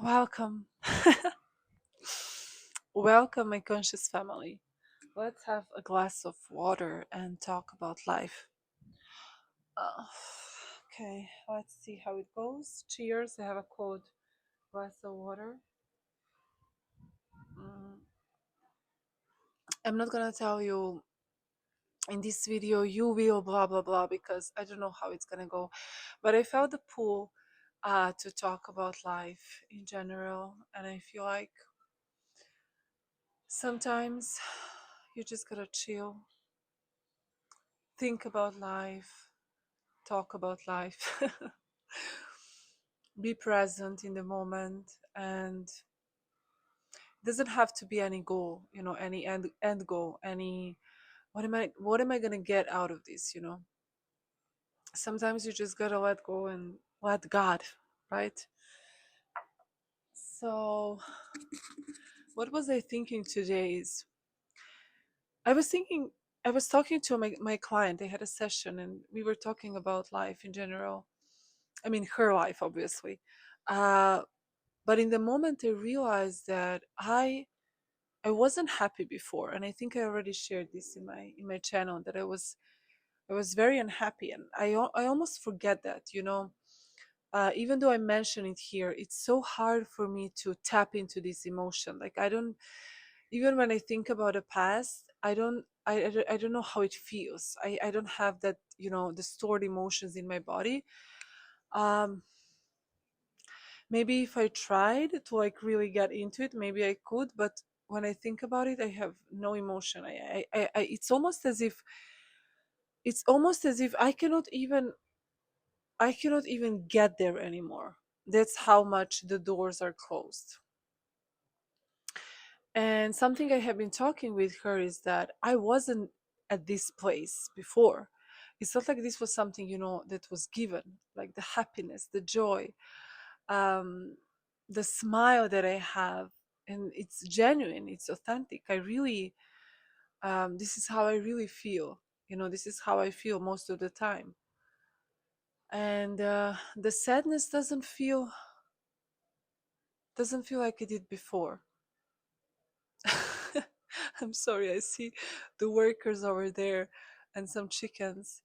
Welcome. Welcome, my conscious family. Let's have a glass of water and talk about life. Uh, okay, let's see how it goes. Cheers. I have a cold glass of water. Mm, I'm not gonna tell you in this video you will blah blah blah because I don't know how it's gonna go. But I felt the pull to talk about life in general, and I feel like sometimes you just gotta chill, think about life, talk about life, be present in the moment, and it doesn't have to be any goal, any end goal, any what am I gonna get out of this. Sometimes you just gotta let go and let God, right? So what was I thinking today is I was thinking I was talking to my client. They had a session and we were talking about life in general. I mean her life obviously. Uh but in the moment I realized that I wasn't happy before, and I think I already shared this in my channel that I was very unhappy, and I almost forget that. Even though I mention it here, it's so hard for me to tap into this emotion. Like I don't, even when I think about the past, I don't know how it feels. I don't have that, the stored emotions in my body. Um, Maybe if I tried to like really get into it, maybe I could, but when I think about it, I have no emotion. It's almost as if I cannot even get there anymore. That's how much the doors are closed. And something I have been talking with her is that I wasn't at this place before. It's not like this was something, that was given, like the happiness, the joy, um, the smile that I have, and it's genuine, it's authentic. This is how I really feel. This is how I feel most of the time. And the sadness doesn't feel like it did before. I'm sorry, I see the workers over there and some chickens.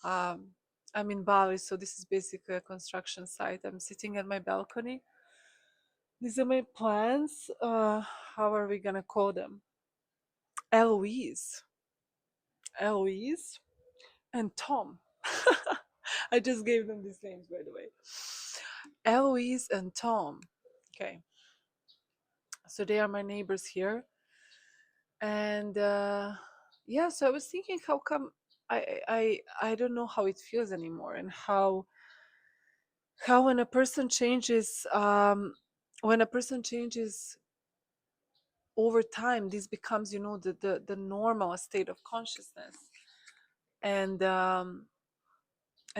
Um, I'm in Bali, so this is basically a construction site. I'm sitting at my balcony. These are my plants. How are we gonna call them? Eloise, Eloise, and Tom. I just gave them these names, by the way. Eloise and Tom. Okay, so they are my neighbors here, and yeah. So I was thinking, how come I don't know how it feels anymore, and how when a person changes over time, this becomes the normal state of consciousness, and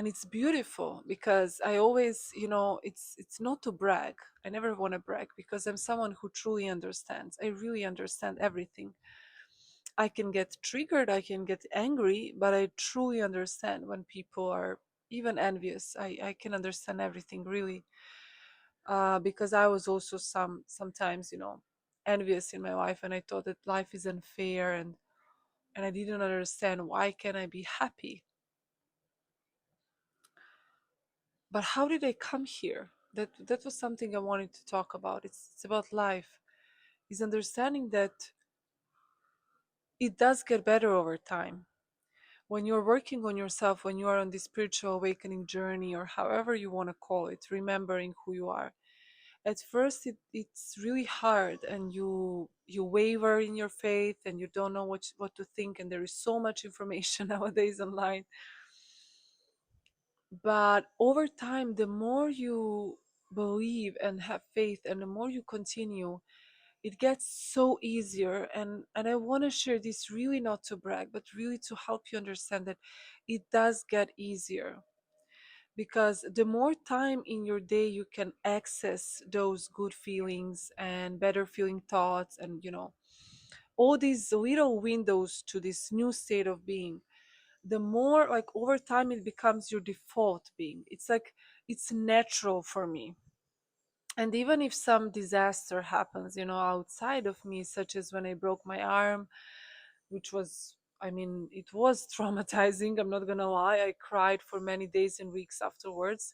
it's beautiful because I always, it's not to brag. I never want to brag because I'm someone who truly understands. I really understand everything. I can get triggered, I can get angry, but I truly understand when people are even envious. I can understand everything really, because I was also sometimes, envious in my life, and I thought that life is unfair, and I didn't understand why can I be happy. But how did I come here? That was something I wanted to talk about. It's about life. Is understanding that it does get better over time. When you're working on yourself, when you are on this spiritual awakening journey, or however you want to call it, remembering who you are. At first, it's really hard, and you waver in your faith, and you don't know what to think, and there is so much information nowadays online. But over time, the more you believe and have faith, and the more you continue, it gets so easier. And I want to share this really not to brag, but really to help you understand that it does get easier, because the more time in your day you can access those good feelings and better feeling thoughts, and all these little windows to this new state of being, the more, like, over time it becomes your default being. It's like it's natural for me. And even if some disaster happens, outside of me, such as when I broke my arm, which was, I mean, it was traumatizing, I'm not gonna lie. I cried for many days and weeks afterwards.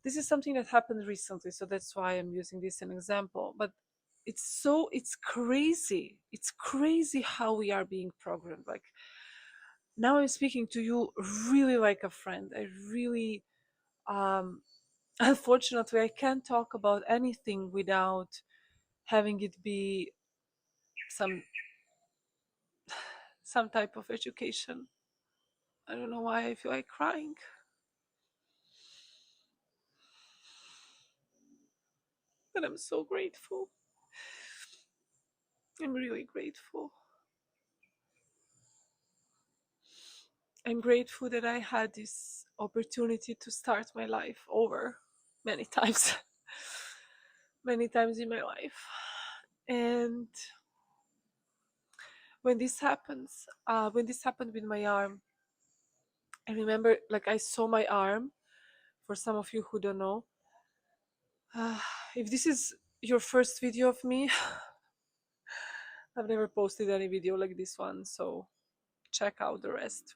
This is something that happened recently, so that's why I'm using this as an example. But it's crazy. It's crazy how we are being programmed. Like, now I'm speaking to you really like a friend. I really, um unfortunately, I can't talk about anything without having it be some some type of education. I don't know why I feel like crying, but I'm so grateful. I'm really grateful. I'm grateful that I had this opportunity to start my life over many times, many times in my life. And when this happened with my arm, I remember, like, I saw my arm. For some of you who don't know, uh, if this is your first video of me, I've never posted any video like this one, so check out the rest.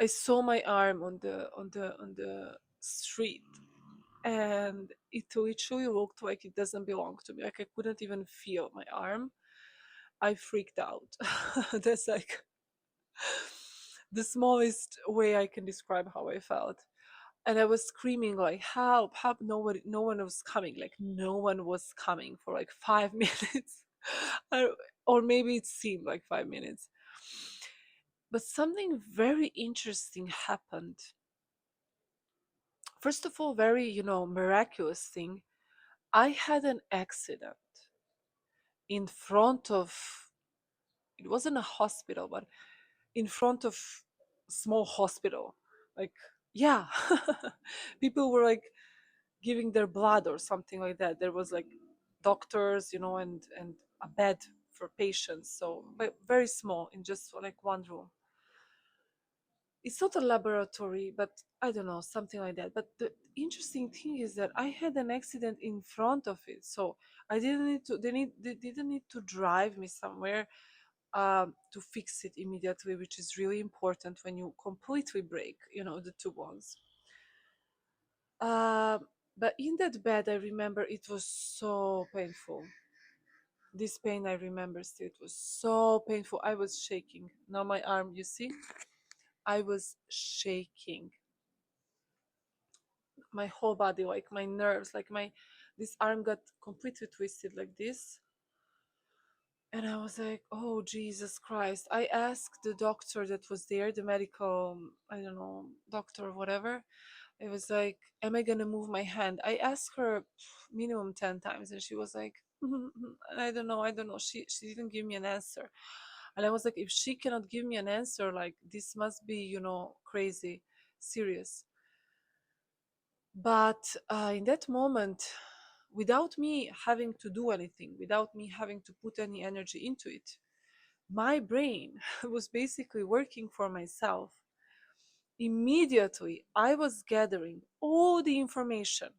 I saw my arm on the street, and it literally looked like it doesn't belong to me. Like, I couldn't even feel my arm. I freaked out. That's like the smallest way I can describe how I felt. And I was screaming like, help, help. No one was coming. Like, no one was coming for like 5 minutes. I, or maybe it seemed like 5 minutes. But something very interesting happened. First of all, very, miraculous thing. I had an accident in front of, it wasn't a hospital, but in front of small hospital. Like, yeah. People were like giving their blood or something like that. There was like doctors, and a bed for patients. So, but very small, in just like one room. It's not a laboratory, but I don't know, something like that. But the interesting thing is that I had an accident in front of it, so I didn't need to. They didn't need to drive me somewhere to fix it immediately, which is really important when you completely break, the two bones. But in that bed, I remember it was so painful. This pain I remember still. It was so painful. I was shaking. Now my arm, you see, I was shaking. My whole body, like my nerves, like my this arm got completely twisted like this. And I was like, oh, Jesus Christ. I asked the doctor that was there, the medical, I don't know, doctor or whatever. I was like, am I gonna move my hand? I asked her minimum 10 times, and she was like, I don't know. She didn't give me an answer. And I was like, if she cannot give me an answer, like, this must be, crazy, serious. But in that moment, without me having to do anything, without me having to put any energy into it, my brain was basically working for myself. Immediately, I was gathering all the information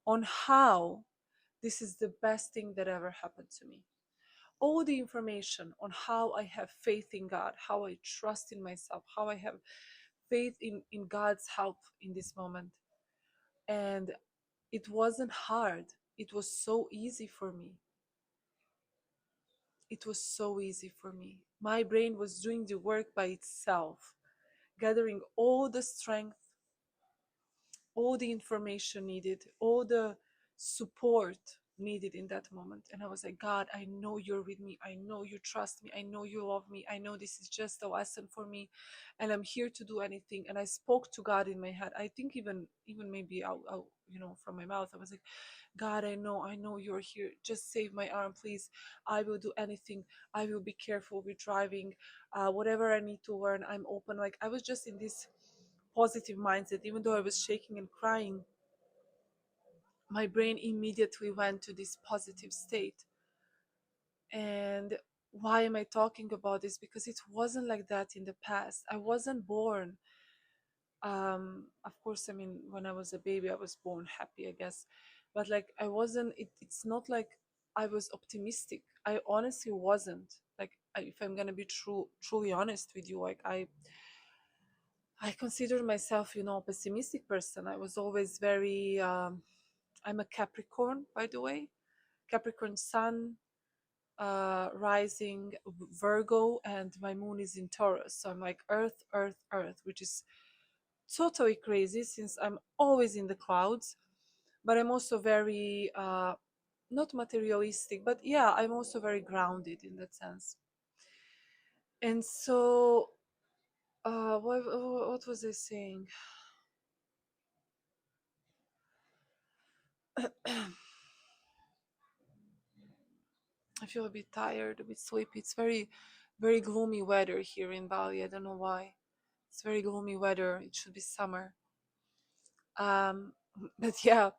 on how this is the best thing that ever happened to me. All the information on how I have faith in God, how I trust in myself, how I have faith in God's help in this moment. And it wasn't hard. It was so easy for me. It was so easy for me. My brain was doing the work by itself, gathering all the strength, all the information needed, all the support needed in that moment. And I was like, God, I know you're with me. I know you trust me. I know you love me. I know this is just a lesson for me, and I'm here to do anything. And I spoke to God in my head. I think even maybe out, from my mouth, I was like, God, I know you're here. Just save my arm, please. I will do anything. I will be careful with driving. Whatever I need to learn, I'm open. Like, I was just in this positive mindset. Even though I was shaking and crying, my brain immediately went to this positive state. And why am I talking about this? Because it wasn't like that in the past. I wasn't born Of course, I mean, when I was a baby, I was born happy, I guess, but like I wasn't. It's not like I was optimistic. I honestly wasn't. Like, if I'm gonna be truly honest with you, like I consider myself, a pessimistic person. I was always very. I'm a Capricorn, by the way. Capricorn Sun, rising Virgo, and my moon is in Taurus. So I'm like Earth, Earth, Earth, which is totally crazy since I'm always in the clouds. But I'm also very not materialistic, but yeah, I'm also very grounded in that sense. And so, what was I saying? I feel a bit tired, a bit sleepy. It's very, very gloomy weather here in Bali. I don't know why. It's very gloomy weather. It should be summer. Um, but yeah,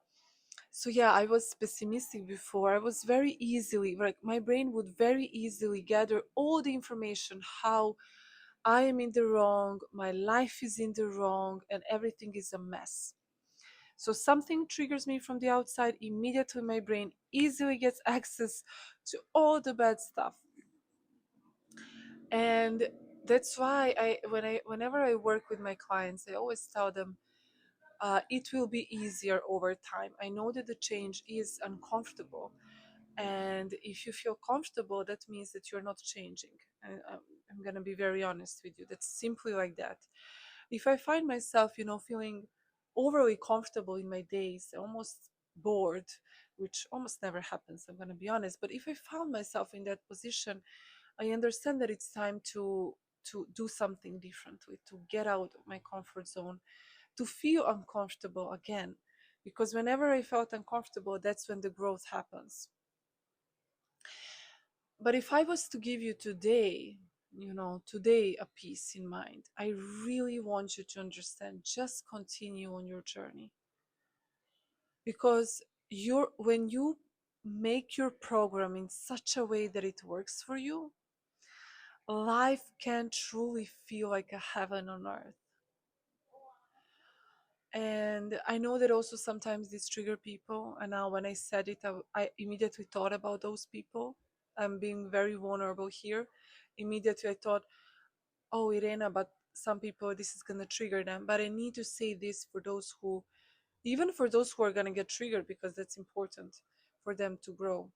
so yeah, I was pessimistic before. I was very easily, like, my brain would very easily gather all the information how I am in the wrong, my life is in the wrong, and everything is a mess. So something triggers me from the outside, immediately my brain easily gets access to all the bad stuff. And that's why whenever I work with my clients, I always tell them, it will be easier over time. I know that the change is uncomfortable, and if you feel comfortable, that means that you're not changing. And I'm going to be very honest with you, that's simply like that. If I find myself, feeling overly comfortable in my days, almost bored, which almost never happens, I'm going to be honest, but if I found myself in that position, I understand that it's time to do something differently, to get out of my comfort zone, to feel uncomfortable again. Because whenever I felt uncomfortable, that's when the growth happens. But if I was to give you today, today a peace in mind, I really want you to understand, just continue on your journey. Because when you make your program in such a way that it works for you, life can truly feel like a heaven on earth. And I know that also sometimes this trigger people. And now when I said it, I immediately thought about those people. I'm being very vulnerable here. Immediately I thought, oh, Irena, but some people, this is going to trigger them. But I need to say this for those who, even for those who are going to get triggered, because that's important for them to grow.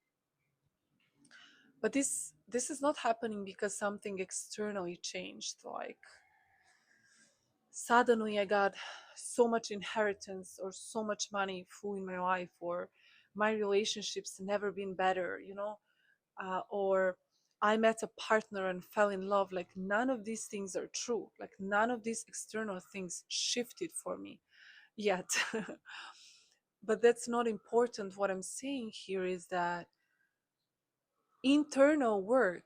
But this is not happening because something externally changed. Like, suddenly I got so much inheritance or so much money full in my life, or my relationships never been better, or I met a partner and fell in love. Like, none of these things are true. Like, none of these external things shifted for me yet. But that's not important. What I'm saying here is that internal work,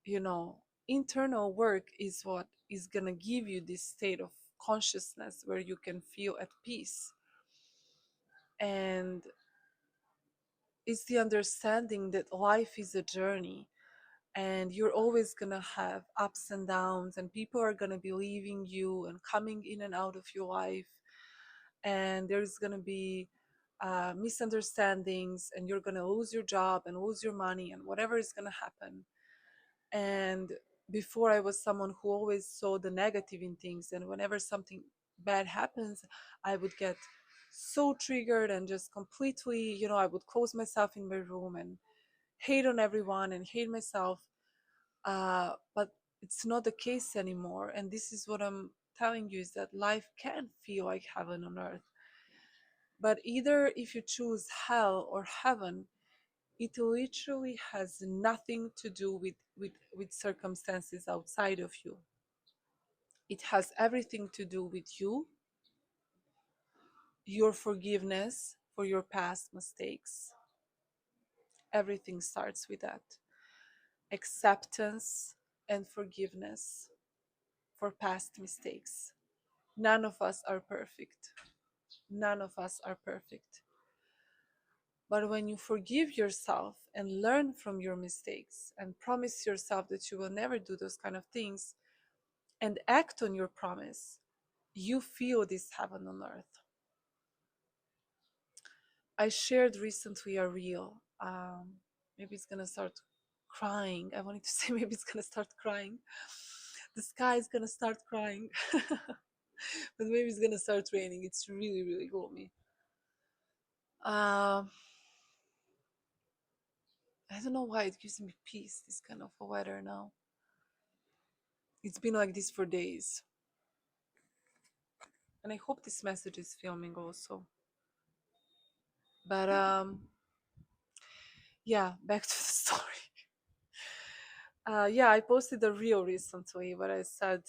you know, internal work is what is going to give you this state of consciousness where you can feel at peace. And it's the understanding that life is a journey, and you're always going to have ups and downs, and people are going to be leaving you and coming in and out of your life, and there's going to be misunderstandings, and you're going to lose your job and lose your money and whatever is going to happen. And before, I was someone who always saw the negative in things, and whenever something bad happens, I would get so triggered and just completely, I would close myself in my room and hate on everyone and hate myself. But it's not the case anymore, and this is what I'm telling you, is that life can feel like heaven on earth. But either if you choose hell or heaven, it literally has nothing to do with circumstances outside of you. It has everything to do with you, your forgiveness for your past mistakes. Everything starts with that. Acceptance and forgiveness for past mistakes. None of us are perfect. None of us are perfect. But when you forgive yourself and learn from your mistakes and promise yourself that you will never do those kind of things and act on your promise, you feel this heaven on earth. I shared recently a reel. Maybe it's gonna start crying. I wanted to say maybe it's gonna start crying. The sky is gonna start crying. But maybe it's gonna start raining. It's really, really gloomy. Um, I don't know why it gives me peace, this kind of a weather now. It's been like this for days. And I hope this message is filming also. But yeah, back to the story. Yeah, I posted a reel recently where I said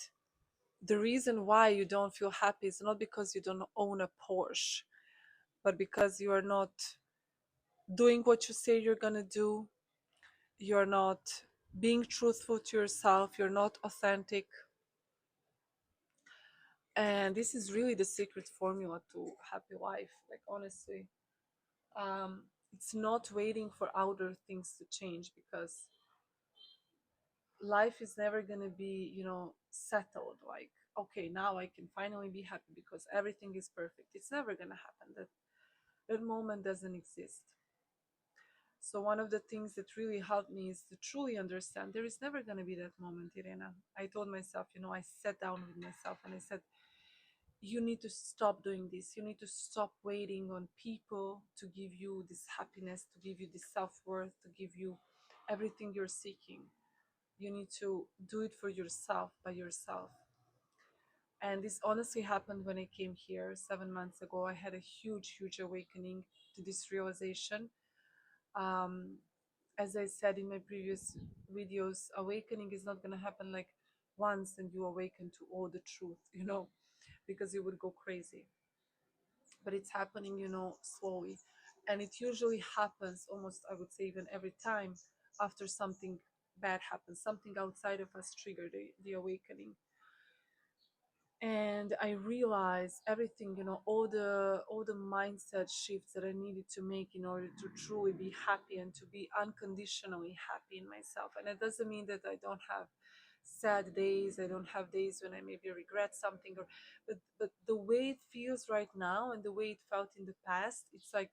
the reason why you don't feel happy is not because you don't own a Porsche, but because you are not doing what you say you're gonna do. You're not being truthful to yourself. You're not authentic. And this is really the secret formula to happy life. Like, honestly, it's not waiting for outer things to change, because life is never going to be, settled. Like, okay, now I can finally be happy because everything is perfect. It's never going to happen. That moment doesn't exist. So one of the things that really helped me is to truly understand there is never going to be that moment, Irena. I told myself, I sat down with myself and I said, you need to stop doing this. You need to stop waiting on people to give you this happiness, to give you this self-worth, to give you everything you're seeking. You need to do it for yourself, by yourself. And this honestly happened when I came here 7 months ago. I had a huge, huge awakening to this realization. um, as I said in my previous videos, awakening is not going to happen like once and you awaken to all the truth, because you would go crazy. But it's happening, slowly. And it usually happens almost, I would say, even every time after something bad happens, something outside of us trigger the awakening. And I realized everything, all the mindset shifts that I needed to make in order to truly be happy and to be unconditionally happy in myself. And it doesn't mean that I don't have sad days, I don't have days when I maybe regret something, or but the way it feels right now and the way it felt in the past, it's like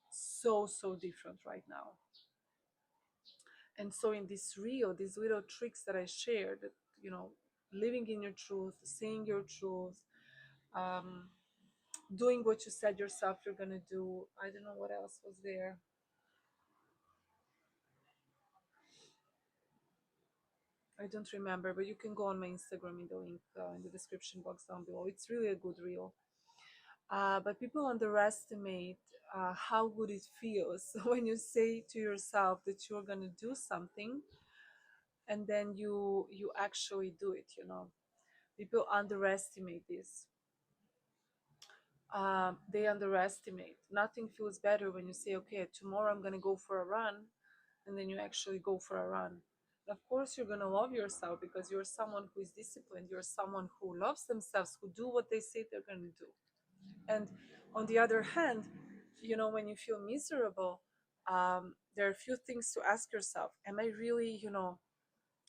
so different right now. And so in this reel, these little tricks that I shared, that, living in your truth, saying your truth, um, doing what you said yourself you're gonna do. I don't know what else was there. I don't remember, but you can go on my Instagram in the link in the description box down below. It's really a good reel. But people underestimate how good it feels when you say to yourself that you're gonna do something, and then you actually do it. People underestimate this. They underestimate. Nothing feels better when you say, okay, tomorrow I'm gonna go for a run, and then you actually go for a run. Of course, you're gonna love yourself because you're someone who is disciplined. You're someone who loves themselves, who do what they say they're gonna do. And on the other hand, when you feel miserable, there are a few things to ask yourself. Am I really,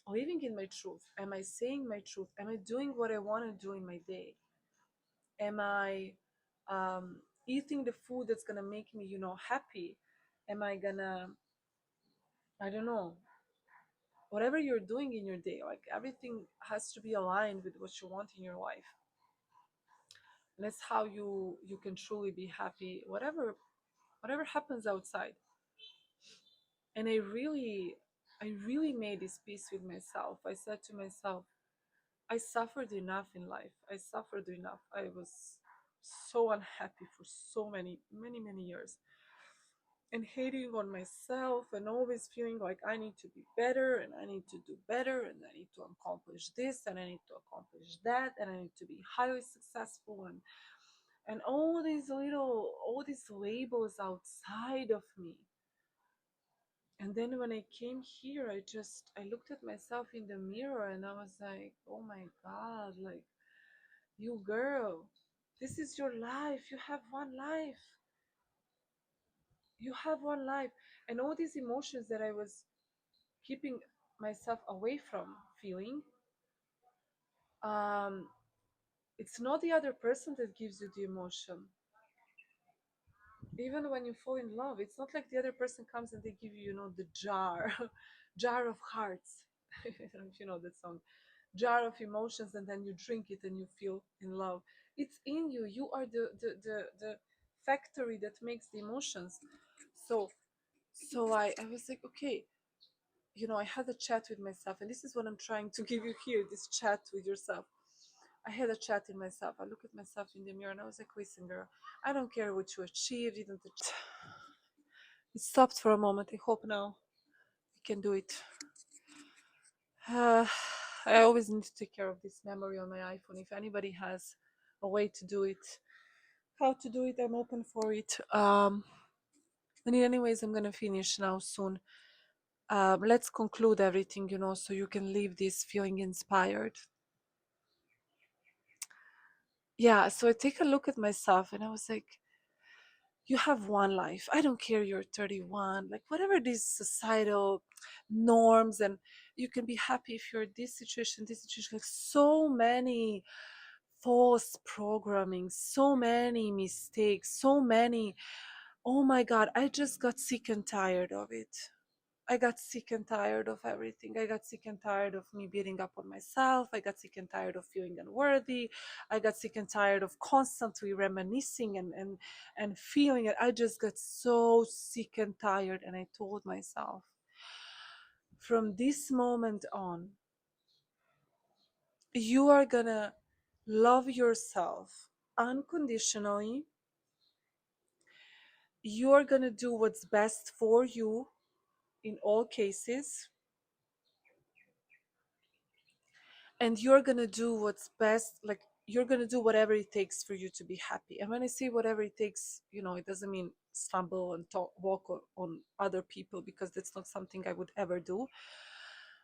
living in my truth? Am I saying my truth? Am I doing what I want to do in my day? Am I eating the food that's gonna make me, happy? Am I gonna, I don't know, whatever you're doing in your day, like everything has to be aligned with what you want in your life. And that's how you can truly be happy, whatever happens outside. And I really made this peace with myself. I said to myself, I suffered enough in life. I suffered enough. I was so unhappy for so many years, and hating on myself, and always feeling like I need to be better and I need to do better and I need to accomplish this and I need to accomplish that and I need to be highly successful, and all these labels outside of me. And then when I came here, I looked at myself in the mirror and I was like, oh my God, like, you girl, this is your life. You have one life. You have one life. And all these emotions that I was keeping myself away from feeling, um, It's not the other person that gives you the emotion. Even when you fall in love, it's not like the other person comes and they give you, the jar, jar of hearts. I don't know if you know that song, jar of emotions, and then you drink it and you feel in love. It's in you. You are the factory that makes the emotions. So so I was like, okay, I had a chat with myself, and this is what I'm trying to give you here, this chat with yourself. I had a chat in myself. I looked at myself in the mirror and I was like, listen, girl, I don't care what you achieved, didn't achieve. It stopped for a moment. I hope now we can do it. Uh, I always need to take care of this memory on my iPhone. If anybody has a way to do it, how to do it, I'm open for it. And anyways, I'm gonna finish now soon. Let's conclude everything, so you can leave this feeling inspired. Yeah, so I take a look at myself and I was like, you have one life. I don't care you're 31, like whatever these societal norms, and you can be happy if you're this situation, like so many false programming, so many mistakes, so many. Oh my God, I just got sick and tired of it. I got sick and tired of everything. I got sick and tired of me beating up on myself. I got sick and tired of feeling unworthy. I got sick and tired of constantly reminiscing and feeling it. I just got so sick and tired. And I told myself, from this moment on, you are gonna love yourself unconditionally. You are gonna do what's best for you in all cases, and you're gonna do what's best, like you're gonna do whatever it takes for you to be happy. And when I say whatever it takes, it doesn't mean stumble and talk, walk on other people, because that's not something I would ever do.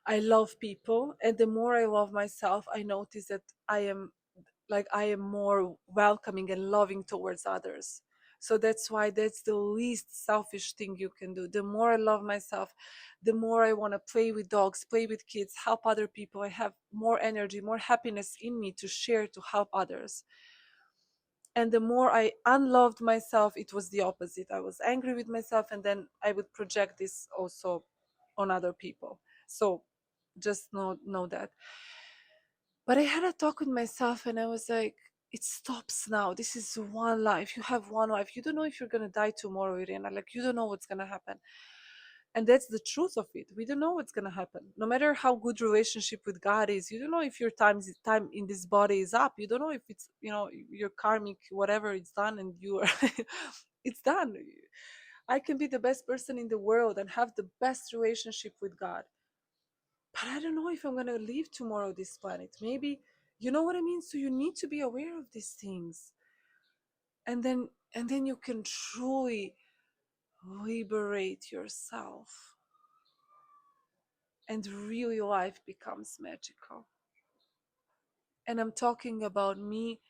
I love people, and the more I love myself, I notice that I am more welcoming and loving towards others. So that's why that's the least selfish thing you can do. The more I love myself, the more I want to play with dogs, play with kids, help other people. I have more energy, more happiness in me to share, to help others. And the more I unloved myself, it was the opposite. I was angry with myself, and then I would project this also on other people. So just know that. But I had a talk with myself and I was like, it stops now. This is one life. You have one life. You don't know if you're gonna die tomorrow, Irina. Like you don't know what's gonna happen. And that's the truth of it. We don't know what's gonna happen. No matter how good relationship with God is, you don't know if your time in this body is up. You don't know if it's your karmic whatever it's done and you are it's done. I can be the best person in the world and have the best relationship with God, but I don't know if I'm gonna leave tomorrow this planet. Maybe, you know what I mean? So you need to be aware of these things. And then you can truly liberate yourself. And really life becomes magical. And I'm talking about me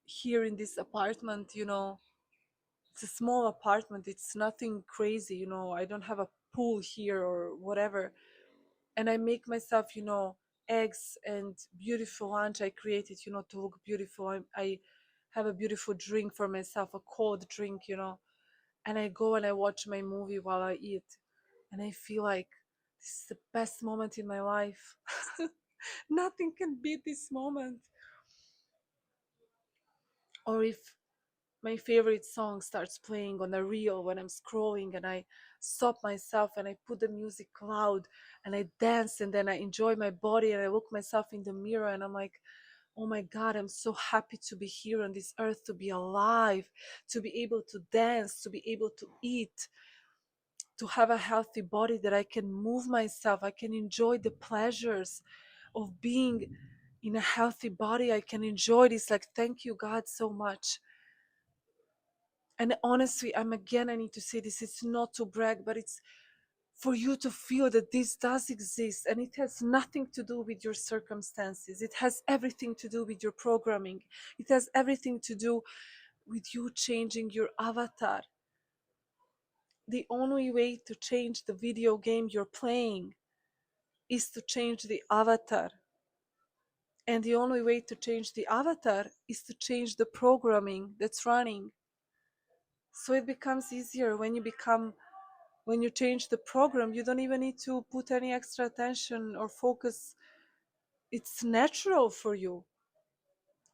here in this apartment, it's a small apartment, it's nothing crazy, I don't have a pool here or whatever. And I make myself, eggs and beautiful lunch. I create it, to look beautiful. I have a beautiful drink for myself, a cold drink, and I go and I watch my movie while I eat. And I feel like this is the best moment in my life. Nothing can beat this moment. Or if my favorite song starts playing on a reel when I'm scrolling, and I stop myself and I put the music loud and I dance, and then I enjoy my body and I look myself in the mirror and I'm like, oh my God, I'm so happy to be here on this earth, to be alive, to be able to dance, to be able to eat, to have a healthy body that I can move myself, I can enjoy the pleasures of being in a healthy body. I can enjoy this. Like, thank you, God, so much. And honestly, I need to say this, it's not to brag, but it's for you to feel that this does exist, and it has nothing to do with your circumstances. It has everything to do with your programming. It has everything to do with you changing your avatar. The only way to change the video game you're playing is to change the avatar. And the only way to change the avatar is to change the programming that's running. So it becomes easier when you change the program, you don't even need to put any extra attention or focus. It's natural for you.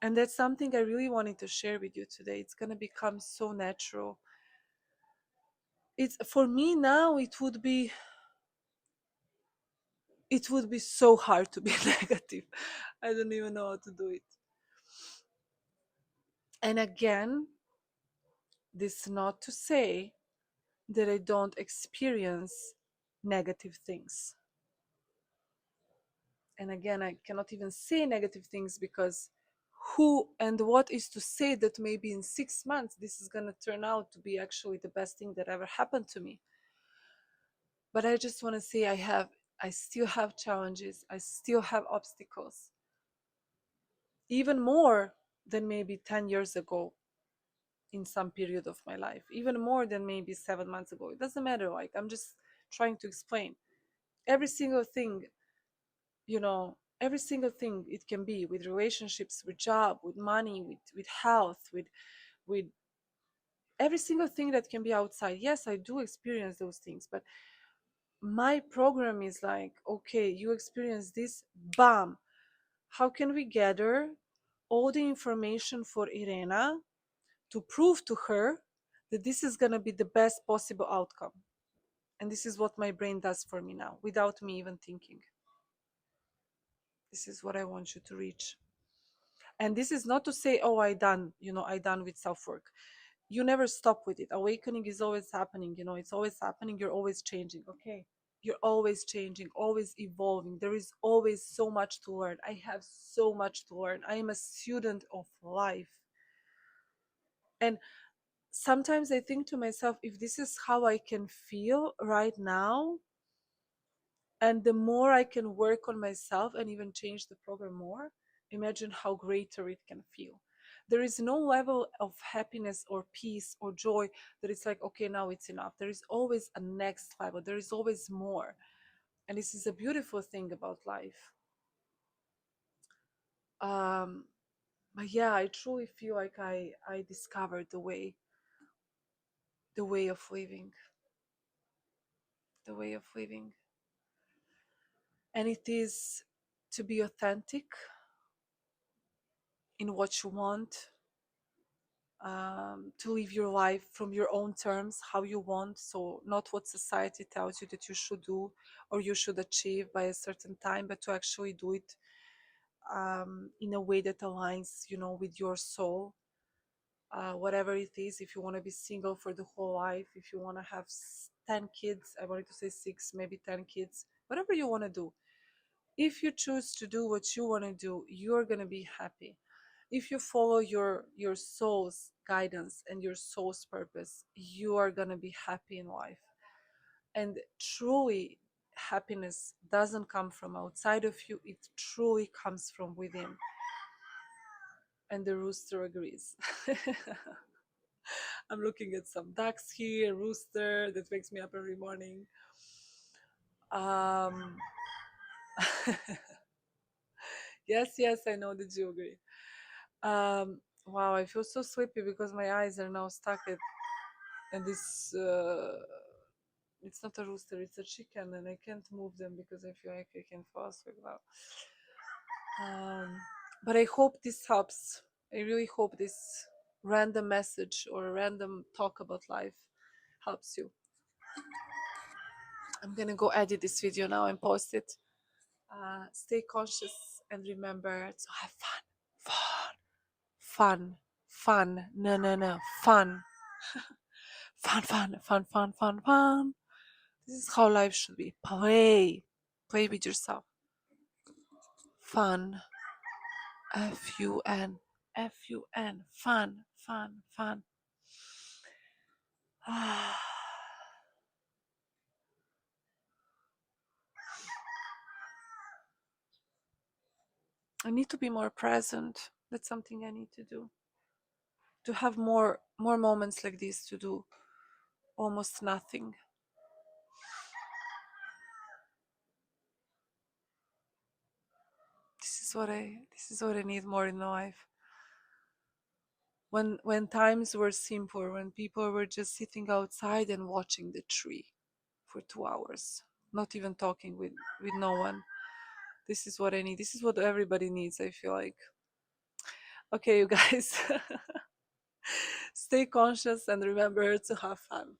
And that's something I really wanted to share with you today. It's going to become so natural. It's for me now, it would be so hard to be negative. I don't even know how to do it. And again, this is not to say that I don't experience negative things. And again, I cannot even say negative things because who and what is to say that maybe in 6 months this is going to turn out to be actually the best thing that ever happened to me. But I just want to say I still have challenges, I still have obstacles, even more than maybe 10 years ago in some period of my life, even more than maybe 7 months ago. It doesn't matter. Like, I'm just trying to explain every single thing, every single thing it can be with relationships, with job, with money, with health, with every single thing that can be outside. Yes, I do experience those things, but my program is like, okay, you experience this, bam. How can we gather all the information for Irena to prove to her that this is going to be the best possible outcome? And this is what my brain does for me now, without me even thinking. This is what I want you to reach. And this is not to say, oh, I done with self-work. You never stop with it. Awakening is always happening, it's always happening. You're always changing, okay? You're always changing, always evolving. There is always so much to learn. I have so much to learn. I am a student of life. And sometimes I think to myself, if this is how I can feel right now, and the more I can work on myself and even change the program more, imagine how greater it can feel. There is no level of happiness or peace or joy that it's like, okay, now it's enough. There is always a next level, there is always more. And this is a beautiful thing about life. Um, but yeah, I truly feel like I discovered the way of living, the way of living. And it is to be authentic in what you want, to live your life from your own terms, how you want. So not what society tells you that you should do or you should achieve by a certain time, but to actually do it in a way that aligns, with your soul. Whatever it is, if you want to be single for the whole life, if you want to have 10 kids, I wanted to say 6, maybe 10 kids, whatever you want to do. If you choose to do what you want to do, you're going to be happy. If you follow your soul's guidance and your soul's purpose, you are going to be happy in life. And truly, happiness doesn't come from outside of you, it truly comes from within. And the rooster agrees. I'm looking at some ducks here, rooster that wakes me up every morning. um yes, yes, I know that you agree. Wow, I feel so sleepy because my eyes are now stuck at, and this it's not a rooster, it's a chicken, and I can't move them because I feel like I can fall asleep now. But I hope this helps. I really hope this random message or a random talk about life helps you. I'm gonna go edit this video now and post it. Stay conscious and remember to have fun. No, no, no, fun. Fun. This is how life should be. Play with yourself. Fun. Fun. Fun. Fun. I need to be more present. That's something I need to do. To have more moments like this, to do almost nothing. This is this is what I need more in life. When times were simpler, when people were just sitting outside and watching the tree for 2 hours, not even talking with no one. This is what I need. This is what everybody needs, I feel like. Okay, you guys, stay conscious and remember to have fun.